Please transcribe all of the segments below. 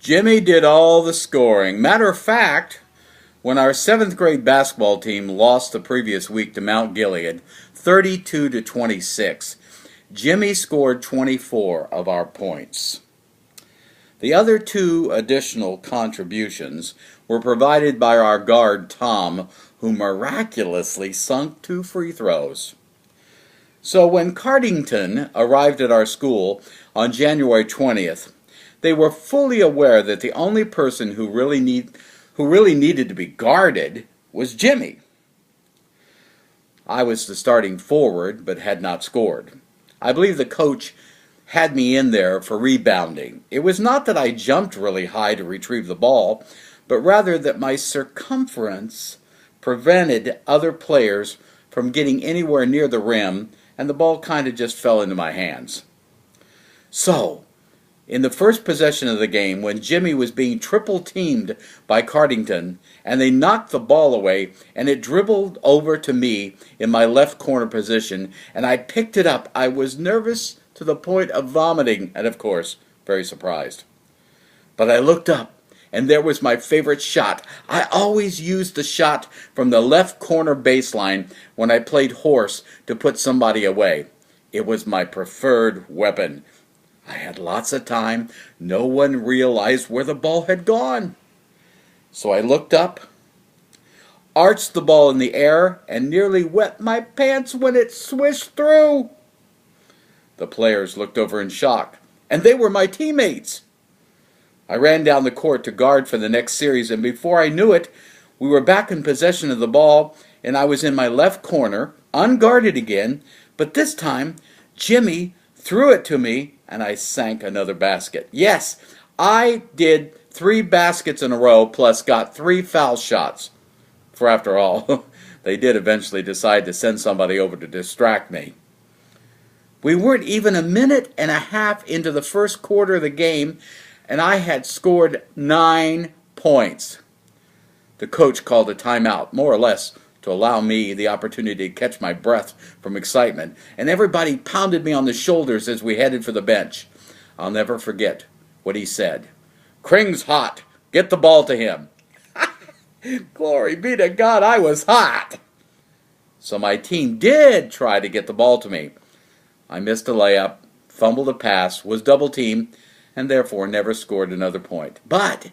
Jimmy did all the scoring. Matter of fact, when our 7th grade basketball team lost the previous week to Mount Gilead, 32-26, Jimmy scored 24 of our points. The other 2 additional contributions were provided by our guard Tom, who miraculously sunk 2 free throws. So when Cardington arrived at our school on January 20th, they were fully aware that the only person who really needed to be guarded was Jimmy. I was the starting forward, but had not scored. I believe the coach had me in there for rebounding. It was not that I jumped really high to retrieve the ball, but rather that my circumference prevented other players from getting anywhere near the rim, and the ball kind of just fell into my hands. So, in the first possession of the game, when Jimmy was being triple-teamed by Cardington, and they knocked the ball away, and it dribbled over to me in my left corner position, and I picked it up, I was nervous to the point of vomiting, and of course, very surprised. But I looked up, and there was my favorite shot. I always used the shot from the left corner baseline when I played horse to put somebody away. It was my preferred weapon. I had lots of time. No one realized where the ball had gone. So I looked up, arched the ball in the air, and nearly wet my pants when it swished through. The players looked over in shock, and they were my teammates. I ran down the court to guard for the next series, and before I knew it, we were back in possession of the ball, and I was in my left corner, unguarded again, but this time, Jimmy threw it to me, and I sank another basket. Yes, I did 3 baskets in a row, plus got 3 foul shots. For after all, they did eventually decide to send somebody over to distract me. We weren't even a minute and a half into the first quarter of the game, and I had scored 9 points. The coach called a timeout, more or less to allow me the opportunity to catch my breath from excitement, and everybody pounded me on the shoulders as we headed for the bench. I'll never forget what he said. "Kring's hot. Get the ball to him." Glory be to God, I was hot. So my team did try to get the ball to me. I missed a layup, fumbled a pass, was double-teamed, and therefore never scored another point. But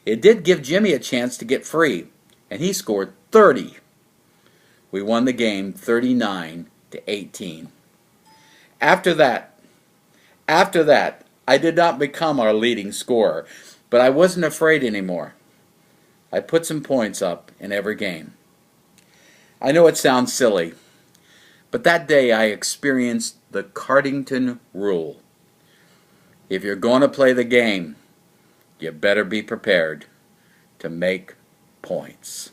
it did give Jimmy a chance to get free, and he scored 30. We won the game 39-18. After that, I did not become our leading scorer, but I wasn't afraid anymore. I put some points up in every game. I know it sounds silly, but that day I experienced the Cardington rule. If you're going to play the game, you better be prepared to make points.